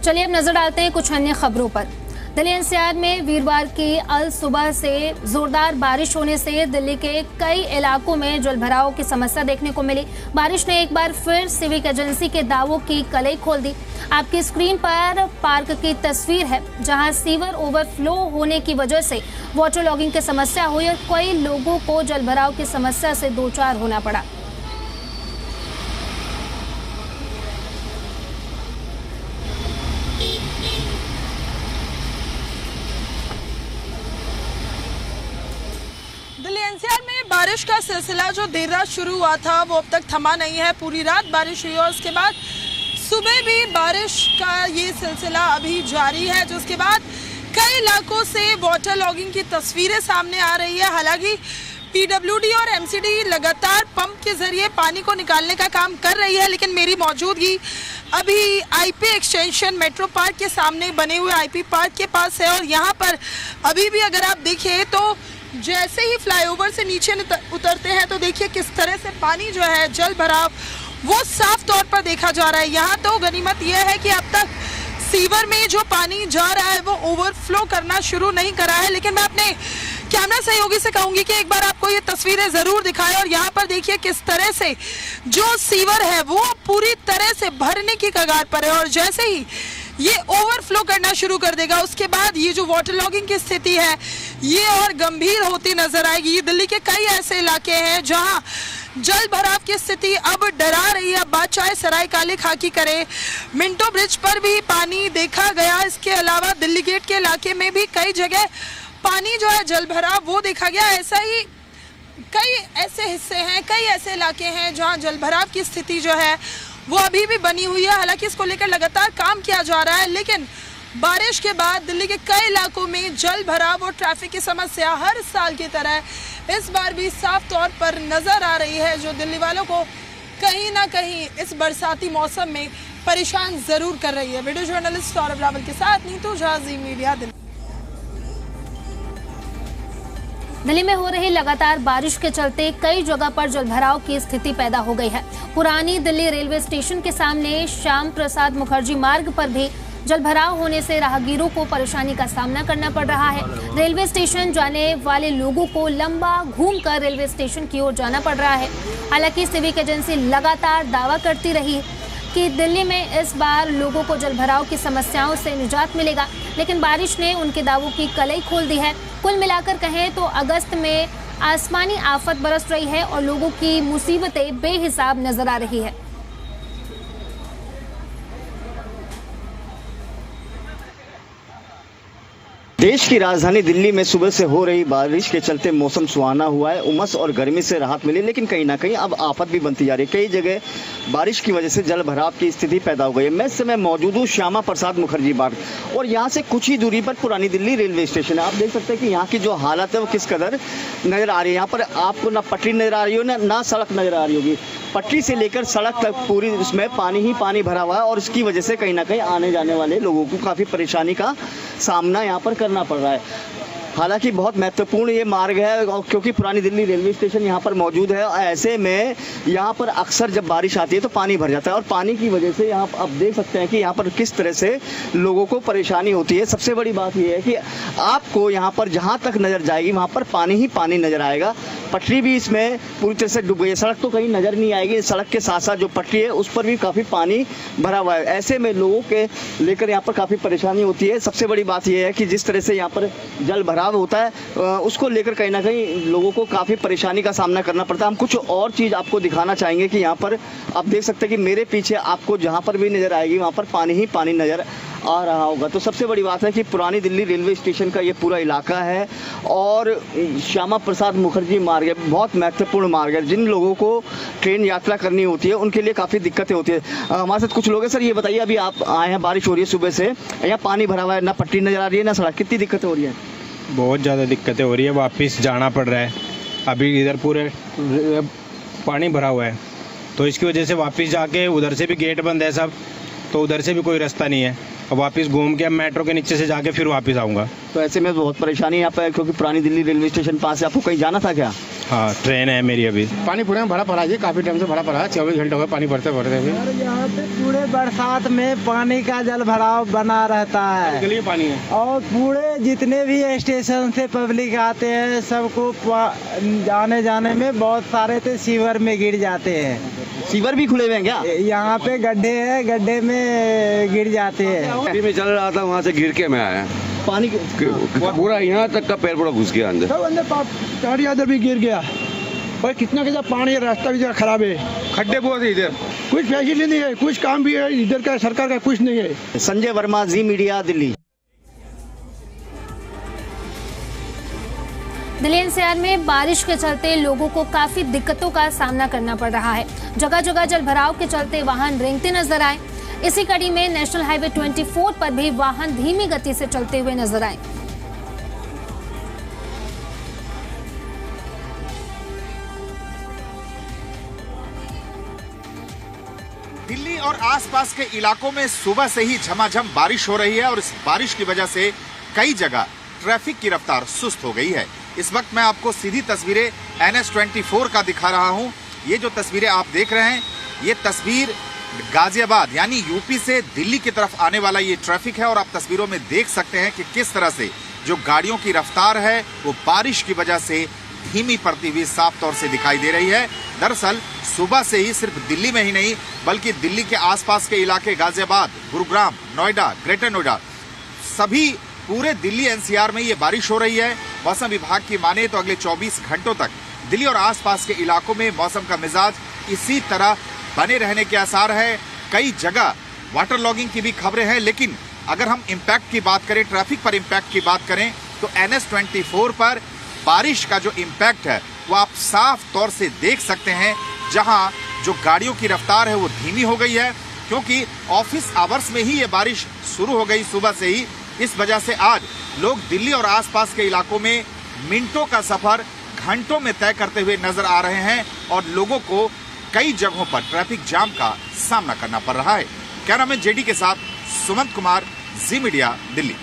चलिए अब नजर डालते हैं कुछ अन्य खबरों पर। दिल्ली एनसीआर में वीरवार की अल सुबह से जोरदार बारिश होने से दिल्ली के कई इलाकों में जलभराव की समस्या देखने को मिली। बारिश ने एक बार फिर सिविक एजेंसी के दावों की कलई खोल दी। आपकी स्क्रीन पर पार्क की तस्वीर है, जहां सीवर ओवरफ्लो होने की वजह से वाटर लॉगिंग की समस्या हुई और कई लोगों को जलभराव की समस्या से दो चार होना पड़ा। दिल्ली एनसीआर में बारिश का सिलसिला जो देर रात शुरू हुआ था वो अब तक थमा नहीं है। पूरी रात बारिश हुई और उसके बाद सुबह भी बारिश का ये सिलसिला अभी जारी है, जो उसके बाद कई इलाकों से वाटर लॉगिंग की तस्वीरें सामने आ रही है। हालांकि पीडब्ल्यूडी और एमसीडी लगातार पंप के जरिए पानी को निकालने का काम कर रही है, लेकिन मेरी मौजूदगी अभी आईपी एक्सटेंशन मेट्रो पार्क के सामने बने हुए आईपी पार्क के पास है। और यहाँ पर अभी भी अगर आप देखें तो जैसे ही फ्लाईओवर से नीचे उतरते हैं तो देखिए किस तरह से पानी जो है जल भराव वो साफ तौर पर देखा जा रहा है। यहाँ तो गनीमत यह है कि अब तक सीवर में जो पानी जा रहा है वो ओवरफ्लो करना शुरू नहीं करा है, लेकिन मैं अपने कैमरा सहयोगी से कहूंगी कि एक बार आपको ये तस्वीरें जरूर दिखाएं। और यहाँ पर देखिए किस तरह से जो सीवर है वो पूरी तरह से भरने की कगार पर है और जैसे ही ये ओवरफ्लो करना शुरू कर देगा उसके बाद ये जो वाटर लॉगिंग की स्थिति है ये और गंभीर होती नजर आएगी। दिल्ली के कई ऐसे इलाके हैं जहां जल भराव की स्थिति अब डरा रही है। बात चाहे सराय काले खाकी करे, मिंटो ब्रिज पर भी पानी देखा गया। इसके अलावा दिल्ली गेट के इलाके में भी कई जगह पानी जो है जल भराव वो देखा गया। ऐसा ही कई ऐसे हिस्से हैं, कई ऐसे इलाके हैं जहां जल भराव की स्थिति जो है वो अभी भी बनी हुई है। हालांकि इसको लेकर लगातार काम किया जा रहा है, लेकिन बारिश के बाद दिल्ली के कई इलाकों में जल भराव और ट्रैफिक की समस्या हर साल की तरह इस बार भी साफ तौर पर नजर आ रही है, जो दिल्ली वालों को कहीं ना कहीं इस बरसाती मौसम में परेशान जरूर कर रही है। वीडियो जर्नलिस्ट सौरभ रावल के साथ नीतू झा, जी मीडिया, दिल्ली। दिल्ली में हो रही लगातार बारिश के चलते कई जगह पर जलभराव की स्थिति पैदा हो गई है। पुरानी दिल्ली रेलवे स्टेशन के सामने श्याम प्रसाद मुखर्जी मार्ग पर भी जलभराव होने से राहगीरों को परेशानी का सामना करना पड़ रहा है। रेलवे स्टेशन जाने वाले लोगों को लंबा घूमकर रेलवे स्टेशन की ओर जाना पड़ रहा है। हालांकि सिविक एजेंसी लगातार दावा करती रही कि दिल्ली में इस बार लोगों को जलभराव की समस्याओं से निजात मिलेगा, लेकिन बारिश ने उनके दावों की कलई खोल दी है। कुल मिलाकर कहें तो अगस्त में आसमानी आफत बरस रही है और लोगों की मुसीबतें बेहिसाब नजर आ रही है। देश की राजधानी दिल्ली में सुबह से हो रही बारिश के चलते मौसम सुहाना हुआ है। उमस और गर्मी से राहत मिली, लेकिन कहीं ना कहीं अब आफत भी बनती जा रही है। कई जगह बारिश की वजह से जल भराव की स्थिति पैदा हो गई है। मैं इस समय मौजूद हूँ श्यामा प्रसाद मुखर्जी मार्ग और यहाँ से कुछ ही दूरी पर पुरानी दिल्ली रेलवे स्टेशन है। आप देख सकते हैं कि यहाँ की जो हालत है वो किस कदर नजर आ रही है। यहाँ पर आपको ना पटरी नजर आ रही हो ना सड़क नजर आ रही होगी। पटरी से लेकर सड़क तक पूरी उसमें पानी ही पानी भरा हुआ है और इसकी वजह से कहीं ना कहीं आने जाने वाले लोगों को काफ़ी परेशानी का सामना यहाँ पर करना पड़ रहा है। हालांकि बहुत महत्वपूर्ण ये मार्ग है और क्योंकि पुरानी दिल्ली रेलवे स्टेशन यहाँ पर मौजूद है, ऐसे में यहाँ पर अक्सर जब बारिश आती है तो पानी भर जाता है और पानी की वजह से यहाँ आप देख सकते हैं कि यहाँ पर किस तरह से लोगों को परेशानी होती है। सबसे बड़ी बात ये है कि आपको यहाँ पर जहाँ तक नज़र जाएगी वहाँ पर पानी ही पानी नज़र आएगा। पटरी भी इसमें पूरी तरह से डूब गई है, सड़क तो कहीं नज़र नहीं आएगी। सड़क के साथ साथ जो पटरी है उस पर भी काफ़ी पानी भरा हुआ है। ऐसे में लोगों के लेकर यहाँ पर काफ़ी परेशानी होती है। सबसे बड़ी बात यह है कि जिस तरह से यहाँ पर जल भराव होता है उसको लेकर कहीं ना कहीं लोगों को काफ़ी परेशानी का सामना करना पड़ता है। हम कुछ और चीज़ आपको दिखाना चाहेंगे कि यहाँ पर आप देख सकते हैं कि मेरे पीछे आपको जहाँ पर भी नज़र आएगी वहाँ पर पानी ही पानी नज़र आ रहा होगा। तो सबसे बड़ी बात है कि पुरानी दिल्ली रेलवे स्टेशन का ये पूरा इलाका है और श्यामा प्रसाद मुखर्जी मार्ग है, बहुत महत्वपूर्ण मार्ग है। जिन लोगों को ट्रेन यात्रा करनी होती है उनके लिए काफ़ी दिक्कतें होती है। हमारे साथ कुछ लोग हैं। सर ये बताइए, अभी आप आए हैं, बारिश हो रही है सुबह से, यहाँ पानी भरा हुआ है, ना पट्टी नज़र आ रही है ना सड़क, कितनी दिक्कतें हो रही है? बहुत ज़्यादा दिक्कतें हो रही है, वापस जाना पड़ रहा है। अभी इधर पूरे पानी भरा हुआ है तो इसकी वजह से वापस जाके उधर से भी गेट बंद है सब, तो उधर से भी कोई रास्ता नहीं है। अब वापस घूम के मेट्रो के नीचे से जाके फिर वापस आऊँगा। तो ऐसे में बहुत परेशानी यहाँ पर, क्योंकि पुरानी दिल्ली रेलवे स्टेशन पास है, आपको कहीं जाना था क्या? हाँ, ट्रेन है मेरी अभी। पानी पूरे में भरा पड़ा है जी, काफी टाइम से भरा पड़ा है, 24 घंटे हो गए पानी भरते भरते भी। और यहाँ पे पूरे बरसात में पानी का जल भराव बना रहता है, इसके लिए पानी है। और पूरे जितने भी स्टेशन से पब्लिक आते हैं सबको आने जाने में बहुत सारे तो सीवर में गिर जाते हैं। सीवर भी खुले हुए हैं क्या? यहाँ पे गड्ढे हैं, गड्ढे में गिर जाते हैं। में चल रहा था, वहाँ से गिर के मैं आया। पानी पूरा यहाँ तक का पैर पूरा घुस गया अंदर। सब अंदर गाड़ी अंदर भी गिर गया। और कितना कितना पानी, रास्ता भी जरा खराब है, खड्डे बहुत है इधर, कुछ फैसिलिटी नहीं है, कुछ काम भी है इधर का सरकार का कुछ नहीं है। संजय वर्मा, जी मीडिया, दिल्ली। दिल्ली एनसीआर में बारिश के चलते लोगों को काफी दिक्कतों का सामना करना पड़ रहा है। जगह जगह जल भराव के चलते वाहन रेंगते नजर आए। इसी कड़ी में नेशनल हाईवे 24 पर भी वाहन धीमी गति से चलते हुए नजर आए। दिल्ली और आसपास के इलाकों में सुबह से ही झमाझम बारिश हो रही है और इस बारिश की वजह से कई जगह ट्रैफिक की रफ्तार सुस्त हो गई है। इस वक्त मैं आपको सीधी तस्वीरें NH24 का दिखा रहा हूं। ये जो तस्वीरें आप देख रहे हैं, ये तस्वीर गाजियाबाद यानी यूपी से दिल्ली की तरफ आने वाला ये ट्रैफिक है और आप तस्वीरों में देख सकते हैं कि किस तरह से जो गाड़ियों की रफ्तार है वो बारिश की वजह से धीमी पड़ती हुई साफ तौर से दिखाई दे रही है। दरअसल सुबह से ही सिर्फ दिल्ली में ही नहीं बल्कि दिल्ली के आसपास के इलाके गाजियाबाद, गुरुग्राम, नोएडा, ग्रेटर नोएडा, सभी पूरे दिल्ली एनसीआर में ये बारिश हो रही है। मौसम विभाग की माने तो अगले 24 घंटों तक दिल्ली और आसपास के इलाकों में मौसम का मिजाज इसी तरह बने रहने के आसार है। कई जगह वाटर लॉगिंग की भी खबरें हैं, लेकिन अगर हम इम्पैक्ट की बात करें, ट्रैफिक पर इम्पैक्ट की बात करें, तो NH24 पर बारिश का जो इम्पैक्ट है वो आप साफ तौर से देख सकते हैं। जहां जो गाड़ियों की रफ्तार है वो धीमी हो गई है, क्योंकि ऑफिस आवर्स में ही ये बारिश शुरू हो गई सुबह से ही। इस वजह से आज लोग दिल्ली और आसपास के इलाकों में मिनटों का सफर घंटों में तय करते हुए नजर आ रहे हैं और लोगों को कई जगहों पर ट्रैफिक जाम का सामना करना पड़ रहा है। कैमरामैन जेडी के साथ सुमंत कुमार, जी मीडिया, दिल्ली।